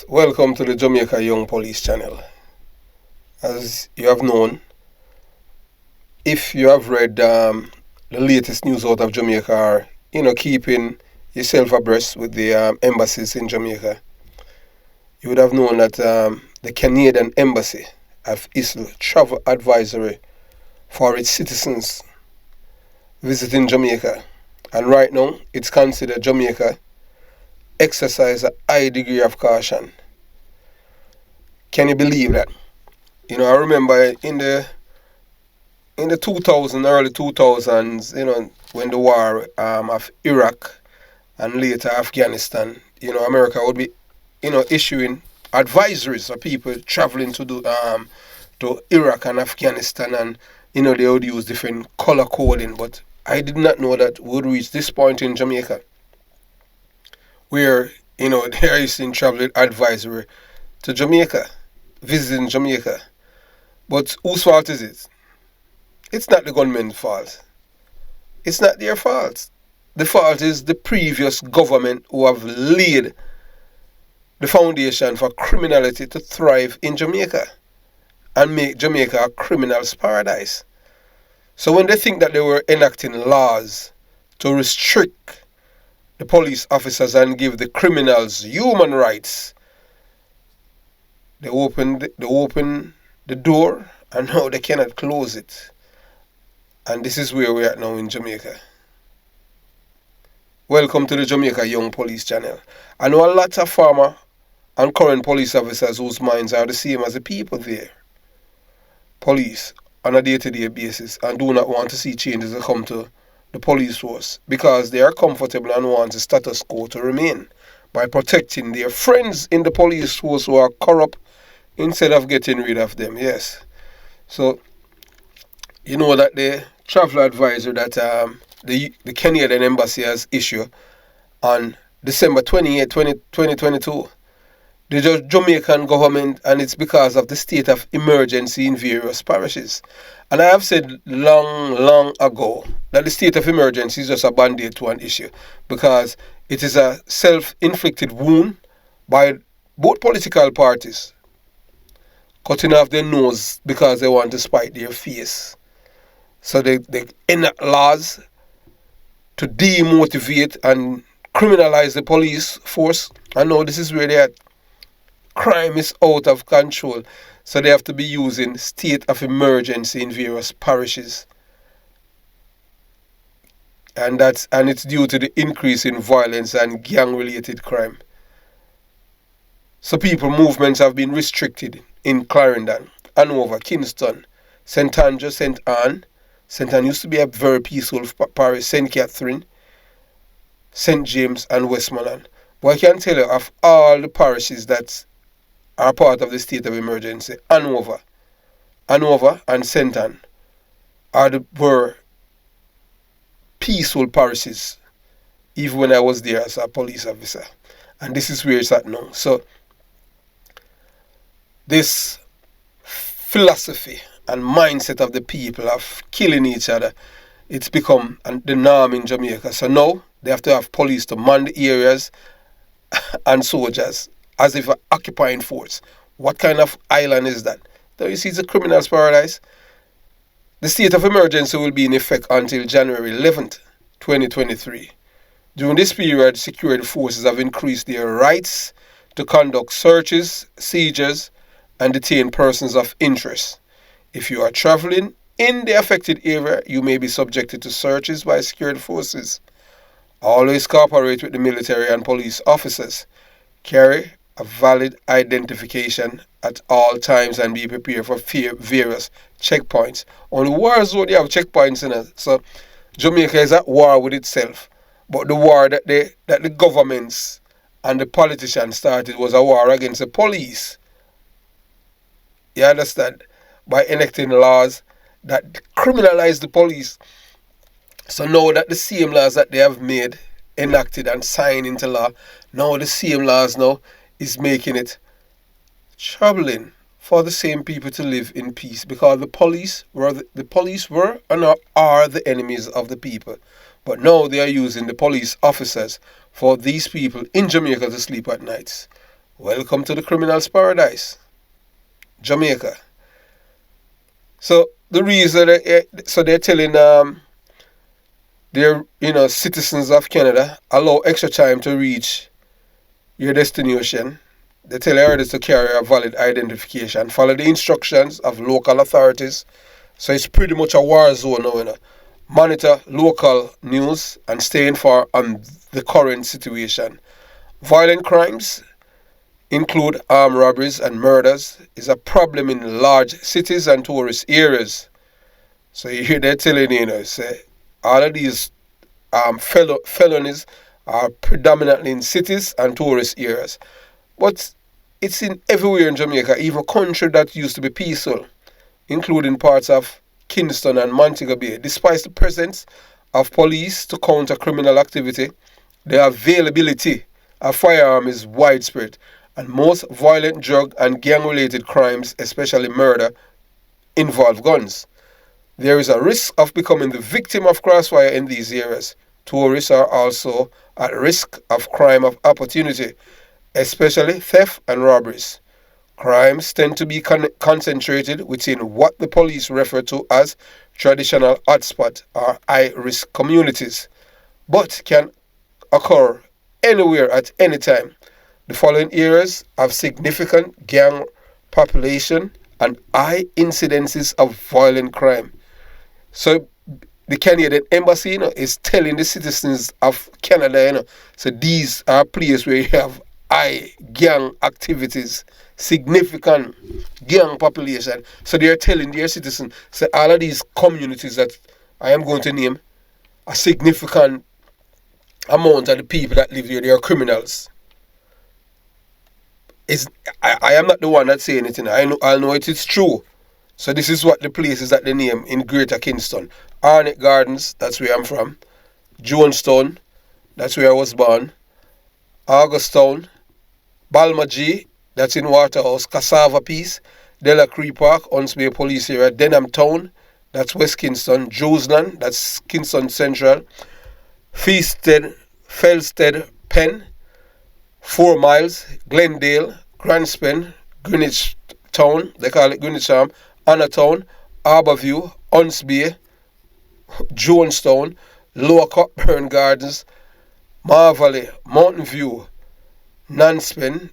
Welcome to the Jamaica Young Police channel. As you have known, if you have read the latest news out of Jamaica, or keeping yourself abreast with the embassies in Jamaica, you would have known that the Canadian embassy have issued travel advisory for its citizens visiting Jamaica, and right now it's considered Jamaica exercise a high degree of caution. Can you believe that? I remember in the early 2000s, when the war of Iraq and later Afghanistan, America would be, issuing advisories for people traveling to Iraq and Afghanistan, and they would use different color coding. But I did not know that we would reach this point in Jamaica, where there is in travel advisory to Jamaica, visiting Jamaica. But whose fault is it? It's not the gunmen's fault. It's not their fault. The fault is the previous government who have laid the foundation for criminality to thrive in Jamaica and make Jamaica a criminal's paradise. So when they think that they were enacting laws to restrict the police officers and give the criminals human rights, they open the door, and now they cannot close it. And this is where we are now in Jamaica. Welcome to the Jamaica Young Police channel. I know a lot of former and current police officers whose minds are the same as the people there. Police on a day-to-day basis, and do not want to see changes that come to the police force because they are comfortable and want the status quo to remain by protecting their friends in the police force who are corrupt instead of getting rid of them. Yes. So, that the travel advisor that the Canadian embassy has issued on December 28, 2022, the Jamaican government, and it's because of the state of emergency in various parishes. And I have said long ago that the state of emergency is just a band-aid to an issue because it is a self-inflicted wound by both political parties, cutting off their nose because they want to spite their face. So they enact laws to demotivate and criminalize the police force. And now this is where they are. Crime is out of control. So they have to be using state of emergency in various parishes. And it's due to the increase in violence and gang-related crime. So movements have been restricted in Clarendon, Hanover, Kingston, St. Andrew, St. Anne. St. Anne used to be a very peaceful parish, St. Catherine, St. James, and Westmoreland. But I can tell you, of all the parishes that are part of the state of emergency, Hanover and St. Anne were peaceful parishes, even when I was there as a police officer. And this is where it's at now. So this philosophy and mindset of the people of killing each other, it's become the norm in Jamaica. So now they have to have police to man the areas and soldiers as if an occupying force. What kind of island is that? Don't you see it's a criminal's paradise? The state of emergency will be in effect until January 11th, 2023. During this period, security forces have increased their rights to conduct searches, seizures, and detain persons of interest. If you are traveling in the affected area, you may be subjected to searches by security forces. Always cooperate with the military and police officers. Carry a valid identification at all times and be prepared for various checkpoints. On the war zone, you have checkpoints in it. So Jamaica is at war with itself. But the war that the governments and the politicians started was a war against the police. You understand? By enacting laws that criminalize the police. So now that the same laws that they have made, enacted and signed into law, now the same laws now is making it troubling for the same people to live in peace, because the police were and are the enemies of the people. But now they are using the police officers for these people in Jamaica to sleep at nights. Welcome to the criminal's paradise, Jamaica. So the reason, so they're telling their citizens of Canada allow extra time to reach your destination. They tell riders to carry a valid identification, follow the instructions of local authorities. So it's pretty much a war zone now. Monitor local news and stay informed on the current situation. Violent crimes include armed robberies and murders is a problem in large cities and tourist areas. So you hear they're telling say all of these felonies are predominantly in cities and tourist areas. But it's in everywhere in Jamaica, even country that used to be peaceful, including parts of Kingston and Montego Bay. Despite the presence of police to counter criminal activity, the availability of firearms is widespread, and most violent drug and gang-related crimes, especially murder, involve guns. There is a risk of becoming the victim of crossfire in these areas. Tourists are also at risk of crime of opportunity, especially theft and robberies. Crimes tend to be concentrated within what the police refer to as traditional hotspot or high-risk communities, but can occur anywhere at any time. The following areas have significant gang population and high incidences of violent crime. So the Canadian Embassy is telling the citizens of Canada, so these are places where you have high gang activities, significant gang population. So they are telling their citizens, so all of these communities that I am going to name, a significant amount of the people that live here, they are criminals. I am not the one that's saying it. I know it is true. So this is what the places that they name in Greater Kingston. Arnett Gardens, that's where I'm from. Jonestown, that's where I was born. Augustown, Balmagie, that's in Waterhouse. Cassava Peace, Della Cree Park, Hunts Bay Police Area. Denham Town, that's West Kingston. Joesland, that's Kingston Central. Felsted Penn, 4 Miles, Glendale, Grandspen, Greenwich Town, they call it Greenwich Arm, Anatown, Harbourview, Hunts Bay, Jonestown, Lower Cockburn Gardens, Marvally, Mountain View, Nanspen,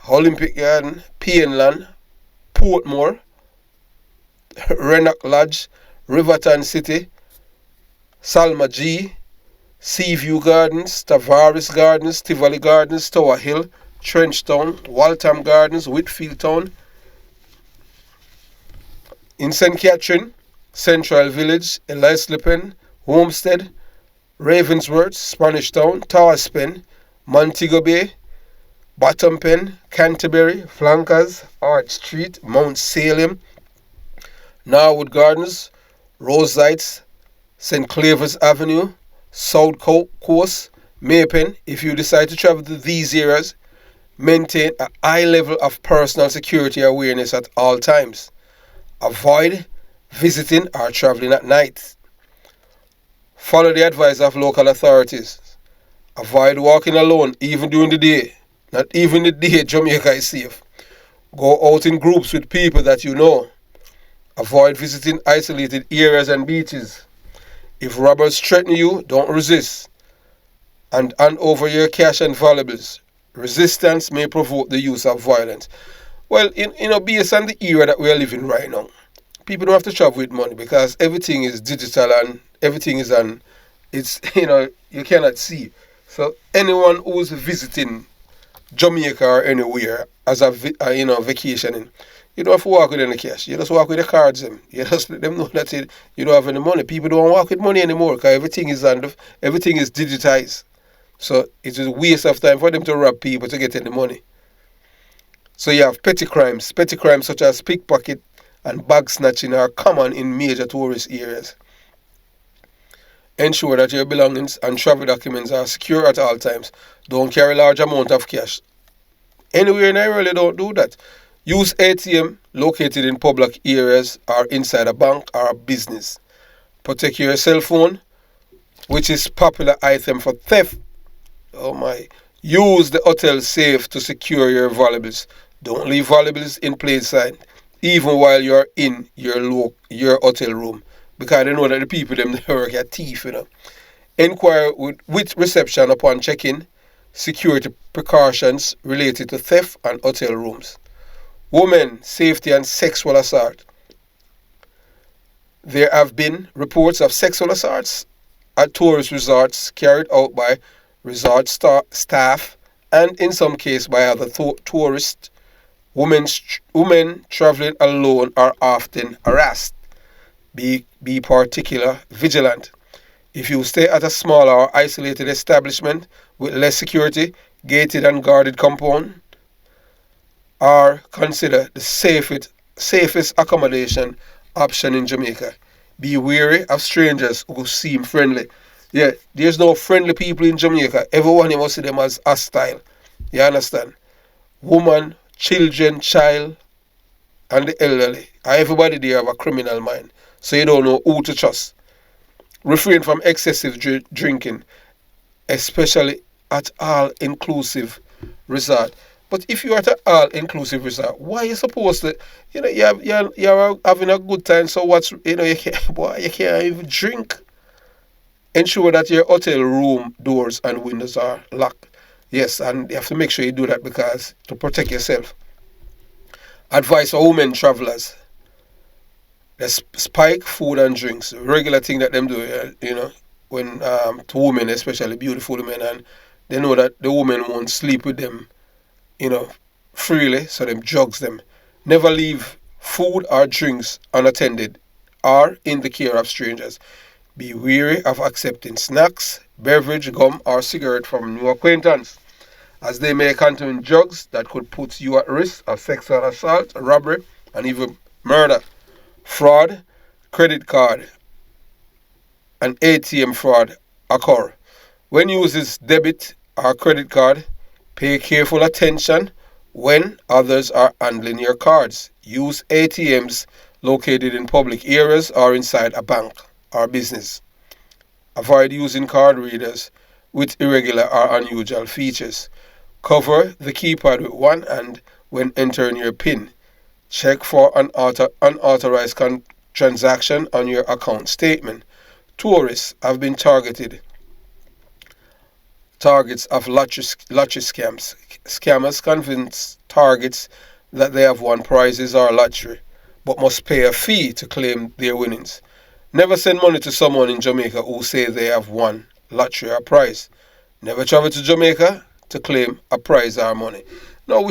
Olympic Garden, Pienland, Portmore, Rennock Lodge, Riverton City, Salma G, Seaview Gardens, Tavares Gardens, Tivoli Gardens, Tower Hill, Trenchtown, Waltham Gardens, Whitfield Town. In St. Catherine, Central Village, Eliaslippen, Homestead, Ravensworth, Spanish Town, Towerspen, Montego Bay, Bottom Pen, Canterbury, Flankers, Arch Street, Mount Salem, Norwood Gardens, Roseites, St. Clavers Avenue, South Coast, Maypen. If you decide to travel to these areas, maintain a high level of personal security awareness at all times. Avoid visiting or traveling at night. Follow the advice of local authorities. Avoid walking alone even during the day. Not even the day Jamaica is safe. Go out in groups with people that you know. Avoid visiting isolated areas and beaches. If robbers threaten you, don't resist. And hand over your cash and valuables. Resistance may provoke the use of violence. Well, based on the era that we are living right now, people don't have to travel with money because everything is digital and everything is on. It's you cannot see. So anyone who's visiting Jamaica or anywhere as a vacationing, you don't have to walk with any cash. You just walk with the cards. You just let them know that you don't have any money. People don't walk with money anymore because everything is digitized. So it's a waste of time for them to rob people to get any money. So you have petty crimes. Petty crimes such as pickpocket and bag snatching are common in major tourist areas. Ensure that your belongings and travel documents are secure at all times. Don't carry large amount of cash. Anywhere in Ireland, don't do that. Use ATM located in public areas or inside a bank or a business. Protect your cell phone, which is popular item for theft. Oh my. Use the hotel safe to secure your valuables. Don't leave valuables in plain sight, even while you're in your hotel room, because they know that the people them they work at thief. Inquire with reception upon check-in. Security precautions related to theft and hotel rooms. Women, safety and sexual assault. There have been reports of sexual assaults at tourist resorts carried out by resort staff and in some cases by other tourists. Women traveling alone are often harassed. Be particular vigilant. If you stay at a smaller or isolated establishment with less security, gated and guarded compound, are considered the safest accommodation option in Jamaica. Be wary of strangers who seem friendly. Yeah, there's no friendly people in Jamaica. Everyone you must see them as hostile. You understand? Woman, children, child, and the elderly. Everybody there have a criminal mind. So you don't know who to trust. Refrain from excessive drinking, especially at all-inclusive resort. But if you're at an all-inclusive resort, why are you supposed to, you're having a good time, so you can't even drink. Ensure that your hotel room doors and windows are locked. Yes, and you have to make sure you do that because to protect yourself. Advice for women travelers. The spike food and drinks, regular thing that them do, when to women, especially beautiful women, and they know that the woman won't sleep with them, freely, so them drugs them. Never leave food or drinks unattended or in the care of strangers. Be wary of accepting snacks, beverage, gum, or cigarette from new acquaintance, as they may contain drugs that could put you at risk of sexual assault, robbery, and even murder. Fraud, credit card, and ATM fraud occur. When uses debit or credit card, pay careful attention when others are handling your cards. Use ATMs located in public areas or inside a bank or business. Avoid using card readers with irregular or unusual features. Cover the keypad with one hand when entering your PIN. Check for an unauthorized transaction on your account statement. Tourists have been targets of lottery scams. Scammers convince targets that they have won prizes or lottery, but must pay a fee to claim their winnings. Never send money to someone in Jamaica who say they have won lottery or prize. Never travel to Jamaica to claim a prize or money. Now,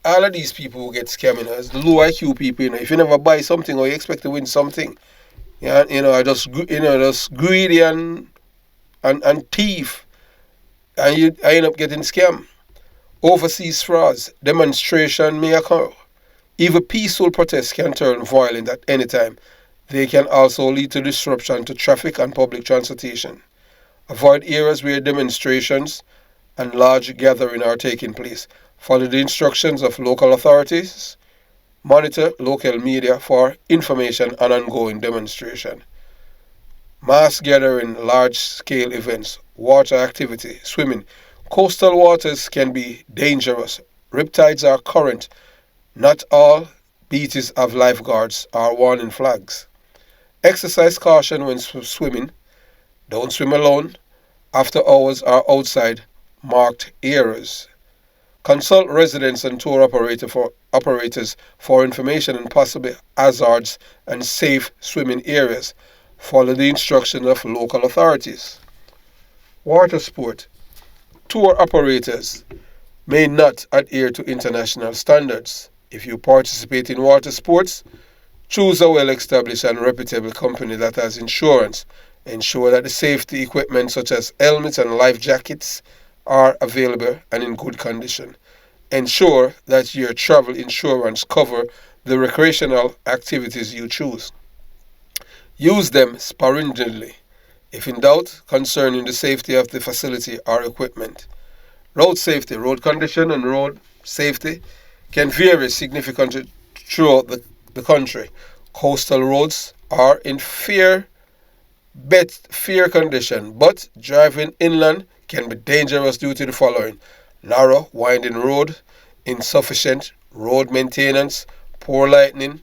all of these people who get scammed, as the low IQ people, if you never buy something or you expect to win something, are just greedy and thief, and you end up getting scammed. Overseas frauds, demonstration may occur. Even peaceful protests can turn violent at any time. They can also lead to disruption to traffic and public transportation. Avoid areas where demonstrations and large gatherings are taking place. Follow the instructions of local authorities. Monitor local media for information on ongoing demonstration. Mass gathering, large-scale events, water activity, swimming. Coastal waters can be dangerous. Riptides are current. Not all beaches have lifeguards or warning flags. Exercise caution when swimming. Don't swim alone. After hours or outside marked areas. Consult residents and tour operators for information on possible hazards and safe swimming areas. Follow the instructions of local authorities. Water sport. Tour operators may not adhere to international standards. If you participate in water sports, choose a well-established and reputable company that has insurance. Ensure that the safety equipment such as helmets and life jackets are available and in good condition. Ensure that your travel insurance cover the recreational activities you choose. Use them sparingly, if in doubt, concerning the safety of the facility or equipment. Road safety, road condition and road safety can vary significantly throughout the country. Coastal roads are in fair condition, but driving inland can be dangerous due to the following: narrow, winding road, insufficient road maintenance, poor lighting,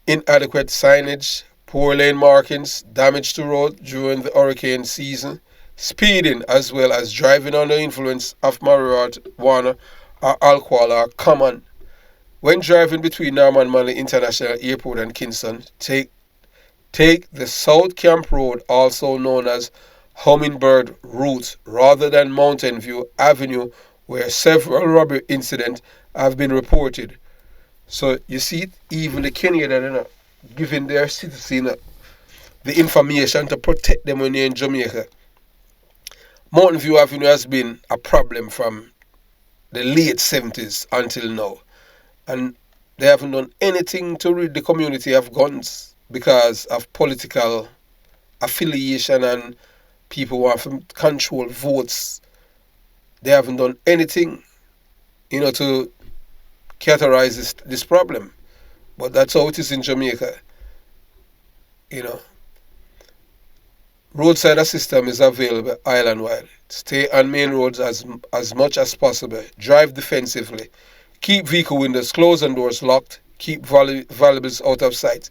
inadequate signage, poor lane markings, damage to road during the hurricane season, speeding as well as driving under influence of marijuana or alcohol are common. When driving between Norman Manley International Airport and Kingston, take the South Camp Road, also known as Hummingbird Route, rather than Mountain View Avenue, where several robbery incidents have been reported. So you see, even the Kenya that giving their citizens the information to protect them when they're in Jamaica. Mountain View Avenue has been a problem from the late 70s until now. And they haven't done anything to rid the community of guns because of political affiliation and people want to control votes. They haven't done anything, to categorize this problem. But that's how it is in Jamaica. Roadside assistance is available island-wide. Stay on main roads as much as possible. Drive defensively. Keep vehicle windows closed and doors locked. Keep valuables out of sight.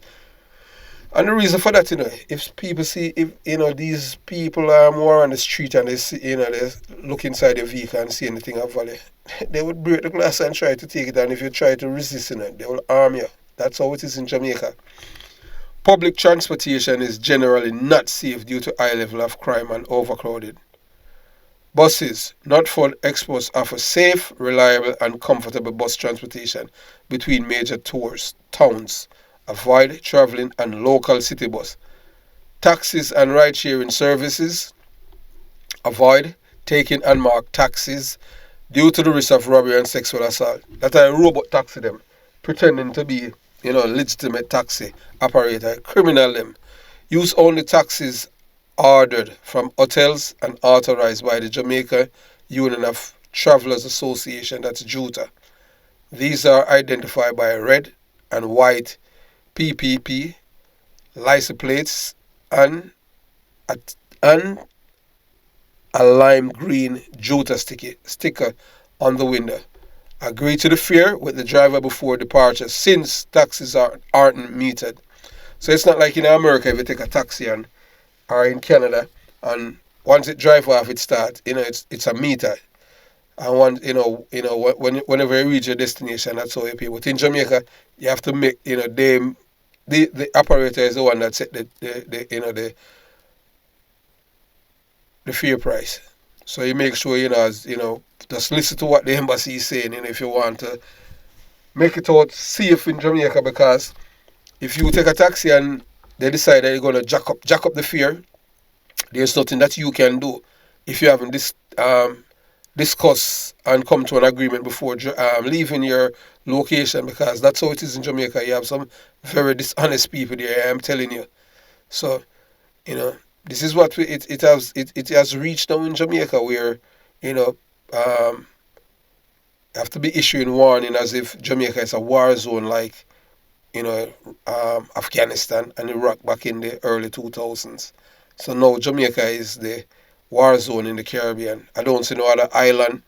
And the reason for that, if people see, if these people are more on the street and they see, they look inside the vehicle and see anything of value, they would break the glass and try to take it. And if you try to resist they will harm you. That's how it is in Jamaica. Public transportation is generally not safe due to high level of crime and overcrowded. Buses, not for exports, offer safe, reliable, and comfortable bus transportation between major towns. Avoid traveling on local city bus. Taxis and ride-sharing services. Avoid taking unmarked taxis due to the risk of robbery and sexual assault. That are robot taxi them, pretending to be, legitimate taxi operator. Criminal them. Use only taxis ordered from hotels and authorized by the Jamaica Union of Travelers Association, that's JUTA. These are identified by red and white PPP license plates and a lime green JUTA sticker on the window. Agree to the fare with the driver before departure, since taxis aren't metered. So it's not like in America if you take a taxi or in Canada, and once it drive off, it start. It's a meter, and whenever you reach your destination, that's how you pay. But in Jamaica, you have to make the operator is the one that set the fare price. So you make sure just listen to what the embassy is saying. If you want to make it out safe in Jamaica, because if you take a taxi and they decide that you're going to jack up the fare, there's nothing that you can do if you haven't discussed and come to an agreement before leaving your location, because that's how it is in Jamaica. You have some very dishonest people there, I'm telling you. So, this is what it has reached now in Jamaica, where, have to be issuing warning as if Jamaica is a war zone like, Afghanistan and Iraq back in the early 2000s. So now Jamaica is the war zone in the Caribbean. I don't see no other island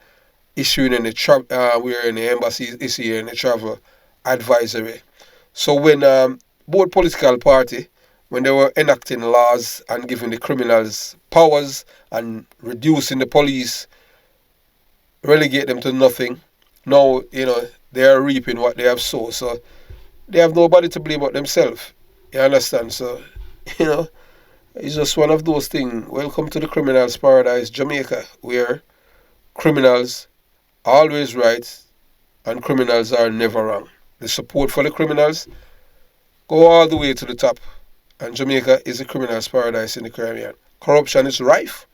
issuing any where the embassy issuing any travel advisory. So when both political party, when they were enacting laws and giving the criminals powers and reducing the police, relegate them to nothing, now they are reaping what they have sown. So they have nobody to blame but themselves. You understand? So, it's just one of those things. Welcome to the criminals' paradise, Jamaica, where criminals are always right and criminals are never wrong. The support for the criminals go all the way to the top. And Jamaica is a criminals' paradise in the Caribbean. Corruption is rife,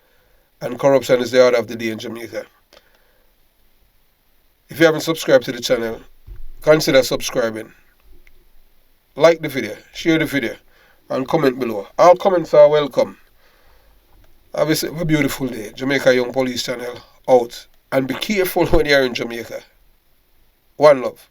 and corruption is the order of the day in Jamaica. If you haven't subscribed to the channel, consider subscribing. Like the video, share the video, and comment below. All comments are welcome. Have a beautiful day. Jamaica Young Police Channel out. And be careful when you are in Jamaica. One love.